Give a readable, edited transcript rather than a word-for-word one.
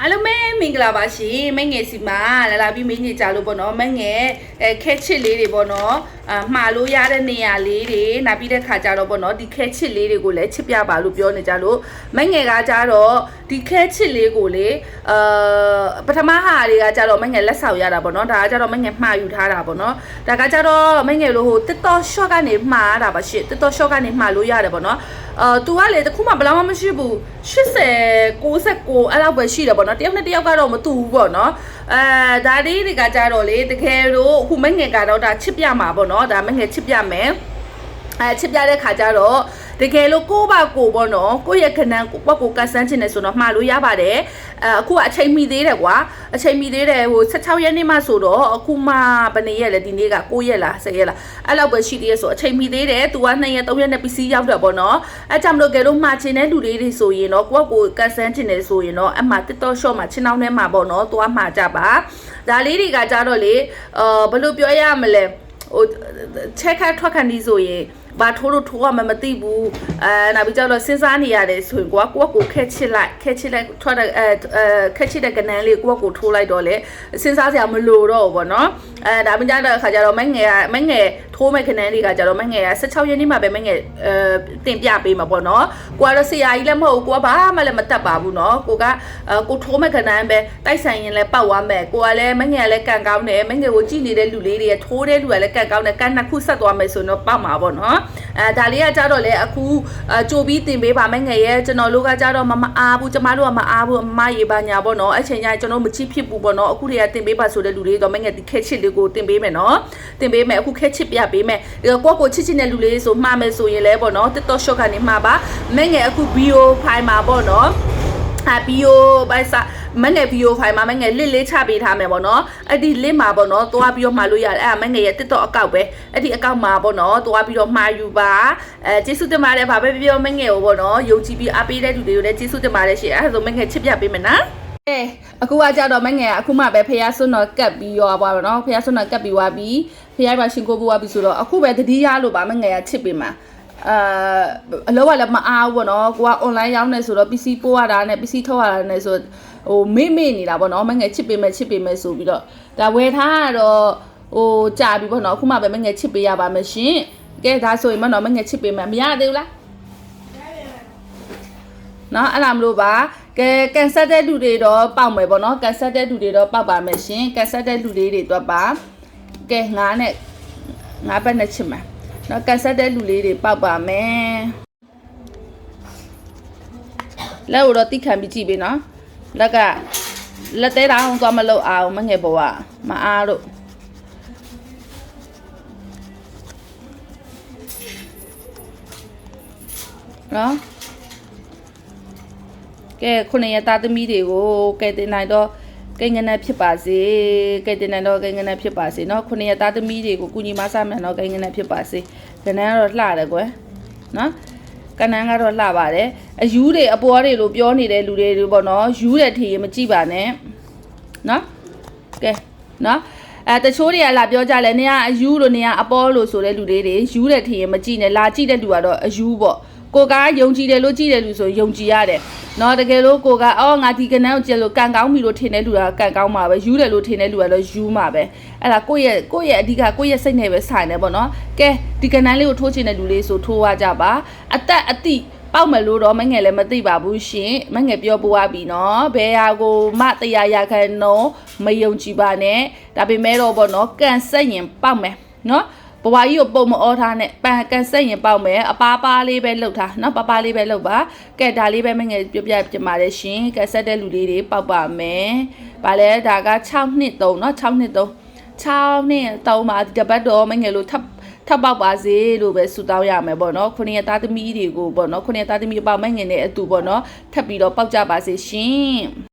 အားလုံးပဲမင်္ဂလာပါရှင်မငယ်စီမှာလာပြီးမင်းကြီးကြလို့ပေါ့နော်မငယ်ခဲချစ်လေးတွေပေါ့နော်မှားလို့ရတဲ့နေရာလေးတွေနောက်ပြီးတဲ့ခါကျတော့ပေါ့နော်ဒီခဲချစ်လေးတွေကိုလည်းချစ်ပြပါလို့ပြောနေကြလို့မငယ်ကကြတော့ဒီခဲချစ်လေးကိုလေပထမဟာတွေကကြတော့မငယ်လက်ဆောင်ရတာပေါ့နော်ဒါကကြတော့မငယ်မှားယူထားတာပေါ့နော်ဒါကကြတော့မငယ်လို့ဟို TikTok short ကနေမှားတာပါရှင့် TikTok short ကနေမှားလို့ရတယ်ပေါ့နော်သူကလေတခုမှဘယ်မှမရှိဘူး80 69အဲ့လောက်ပဲရှိတယ်ပေါ့နော်တယောက်နဲ့တယောက်ကတော့မတူဘူးပေါ့နော်ဒါလေးတွေကကြတော့လေတကယ်လို့အခုမငယ်ကတော့ဒါချစ်ပြမှာပေါ့နော်ဒါမငယ်ချစ်ပြမယ်ချစ်ပြတဲ့ခါကျတော့တကယ်လို့ကိုပါကိုပေါ့နော်ကိုရဲ့ခဏန်းကိုပေါ့ကိုကဆန်းချင်တယ်ဆိုတော့မှားလို့ရပါတယ်အခုကအချိန်မီသေးတယ်ကွာအချိန်မီသေးတယ်ဟို16ရက်နေ့မှဆိုတော့အခုမှဘယ်နေ့ရက်လဲဒီနေ့က9ရက်လား10ရက်လားအဲ့လောက်ပဲရှိသေးရဆိုအချိန်မီသေးတယ်သူက2ရက်3ရက်နဲ့ပစ္စည်းရောက်တယ်ပေါ့နော်အဲ့ကြောင့်မလို့ကဲလို့မှားချင်တဲ့လူလေးတွေဆိုရင်တော့ကိုကကိုကဆန်းချင်တယ်ဆိုရင်တော့အမှ TikTok shop မှာချင်းနှောင်းထဲမှာပေါ့နော်သွားမှာကြပါဒါလေးတွေကကြတော့လေဘယ်လိုပြောရမလဲဟိုချက်ခတ်ထွက်ခန့်ဒီဆိုရင်ဘာထိုးလို့ထိုးရမှမသိဘူးနောက်ပြီးကြတော့စဉ်းစားနေရတယ်ဆိုရင်ကိုကခက်ချစ်လိုက်ထွက်တဲ့ခက်ချစ်တဲ့ကနန်းလေးကိုထိုးလိုက်တော့လေစဉ်းစားစရာမလိုတော့ဘူးပေါ့နော်ဒါပြီးကြတဲ့အခါကျတော့မငယ်ထိုးမဲ့ကနန်းလေးကကြတော့မငယ်က16ရက်နေ့မှပဲမငယ်တင်ပြပေးမှာပေါ့နော်ကိုကတော့ဆရာကြီးလည်းမဟုတ်ဘူးကိုကဘာမှလည်းမတတ်ပါဘူးနော်ကိုထိုးမဲ့ကနန်းပဲတိုက်ဆိုင်ရင်လည်းပောက်သွားမယ်ကိုကလည်းမငယ်လည်းကန်ကောင်းတယ်မငယ်ကိုကြည့်နေတဲ့လူလေးတွေထိုးတဲ့လူကလည်းကန်ကောင်းတယ်ကန်နှစ်ခုဆက်သွားမယ်ဆိုတော့ပောက်မှာပေါ့နော်ဒါလေးကကြတော့လေအခုကြိုပြီးတင်ပေးပါမယ်ငယ်ရဲ့ကျွန်တော်တို့ကကြတော့မအားဘူးကျမတို့ကမအားဘူးအမရေပါညာပေါ့နော်အချိန်ကျရင်ကျွန်တော်မချစ်ဖြစ်ဘူးပေါ့နော်အခုတည်းကတင်ပေးပါဆိုတဲ့လူတွေတော့မငယ်ဒီခက်ချစ်လေးကိုတင်ပေးမယ်နော်တင်ပေးမယ်အခုခက်ချစ်ပြပေးမယ်ကိုချစ်ချစ်တဲ့လူလေးဆိုမှားမယ်ဆိုရင်လည်းပေါ့နော် TikTok shop ကနေမှာပါမငယ်အခု bio file မှာပေါ့နော်bio ဘိုက်စာမငယ် bio file မှာမငယ်လစ်လေးချပေးထားမယ်ပေါ့နော်အဲ့ဒီလစ်မှာပေါ့နော်သွားပြီးတော့မှာလို့ရတယ်အဲ့မငယ်ရဲ့ TikTok အကောင့်ပဲအဲ့ဒီအကောင့်မှာပေါ့နော်သွားပြီးတော့မှာယူပါကျေးဇူးတင်ပါတယ်ဗာပဲပြောမငယ်ကိုပေါ့နော်ယုံကြည်ပြီးအားပေးတဲ့လူတွေကိုလည်းကျေးဇူးတင်ပါတယ်ရှင်အဲ့ဒါဆိုမငယ်ချစ်ပြပေးမယ်နော်အခုကကြတော့မငယ်အခုမှပဲဖះဆွန်းတော်ကတ်ပြီးရောပါတော့နော်ဖះဆွန်းတော်ကတ်ပြီးသွားပြီဖះပါရှင်ကိုဘွားပြီဆိုတော့အခုပဲတတိယလို့ပါမငယ်ကချစ်ပေးမှာအလောကလည်းမအားဘူးပေါ့နော်ကိုက online ရောင်းနေဆိုတော့ PC ပို့ရတာနဲ့ PC ထုတ်ရတာနဲ့ဆိုဟိုမေ့နေတာပေါ့နော်မငယ်ချစ်ပေးမယ်ဆိုပြီးတော့ဒါဝယ်ထားတော့ဟိုကြာပြီပေါ့နော်အခုမှပဲမငယ်ချစ်ပေးရပါမယ်ရှင်ကဲဒါဆိုရင်မနော်မငယ်ချစ်ပေးမယ်မရသေးဘူးလားနော်အဲ့လိုမလို့ပါကဲကန်ဆက်တဲ့လူတွေတော့ပေါက်မယ်ပေါ့နော်ကန်ဆက်တဲ့လူတွေတော့ပေါက်ပါမယ်ရှင်ကန်ဆက်တဲ့လူတွေတော့ပါကဲငါးပတ်နဲ့ချစ်မှာနော်ကန်ဆက်တဲ့လူလေးတွေပေါက်ပါမယ်လက်ကိုတော့တိခံပြီးကြည့်ပေးနော်လက်ကလက်သေးတာအောင်သွားမလို့အောင်မငယ်ဘောကမအားလို့နော်ကဲခုနှစ်ရသားသမီးတွေကိုကဲတင်နိုင်တော့ကိန်းငနဲ့ဖြစ်ပါစေကဲတင်နိုင်တော့ကိန်းငနဲ့ဖြစ်ပါစေเนาะခုနှစ်ရသားသမီးတွေကိုကုညီမဆမယ်တော့ကိန်းငနဲ့ဖြစ်ပါစေကနန်းကတော့လှတယ်ကွယ်เนาะကနန်းကတော့လှပါတယ်အယူတွေအပေါ်တွေလို့ပြောနေတဲ့လူတွေပေါ့เนาะယူတဲ့ထီမကြည့်ပါနဲ့เนาะကဲเนาะတချိုးတွေကလာပြောကြလဲနေကအယူလို့နေကအပေါ်လို့ဆိုတဲ့လူတွေယူတဲ့ထီမကြည့်နဲ့လာကြည့်တဲ့လူကတော့အယူပေါ့ကိုကယုံကြည်တယ်လို့ကြည့်တယ်လူဆိုယုံကြည်ရတယ်နော်တကယ်လို့ကိုကငါဒီကနန်းကိုကြည့်လို့ကန်ကောင်းပြီလို့ထင်တဲ့လူကကန်ကောင်းမှာပဲယူတယ်လို့ထင်တဲ့လူကတော့ယူမှာပဲအဲ့ဒါကိုယ့်ရဲ့အဓိကကိုယ့်ရဲ့စိတ်နဲ့ပဲဆိုင်တယ်ပေါ့နော်ကဲဒီကနန်းလေးကိုထိုးချင်တဲ့လူလေးဆိုထိုးရကြပါအသက်အတိပေါက်မယ်လို့တော့မငယ်လည်းမသိပါဘူးရှင်မငယ်ပြောပွားပြီနော်ဘယ်ဟာကိုမတရားရခိုင်နော်မယုံကြည်ပါနဲ့ဒါပေမဲ့တော့ပေါ့နော်ကန်ဆက်ရင်ပေါက်မယ်နော်ဘဝကြီးကိုပုံမအောထားနဲ့ပန်ကန်ဆက်ရင်ပေါက်မယ်အပါလေးပဲလှုပ်ထားနော်ပါလေးပဲလှုပ်ပါကဲဒါလေးပဲမငယ်ပြပြပါတယ်ရှင်ကန်ဆက်တဲ့လူလေးတွေပေါက်ပါမယ်ဗာလဲဒါက6နှစ်3နော်6နှစ်3မှာဒီတပတ်တော့မငယ်လို့ထပ်ပေါက်ပါစေလို့ပဲဆုတောင်းရမယ်ပေါ့နော်ခုနှစ်ရသားသမီးတွေကိုပေါ့နော်ခုနှစ်ရသားသမီးပေါက်မငယ်နဲ့အတူပေါ့နော်ထပ်ပြီးတော့ပေါက်ကြပါစေရှင်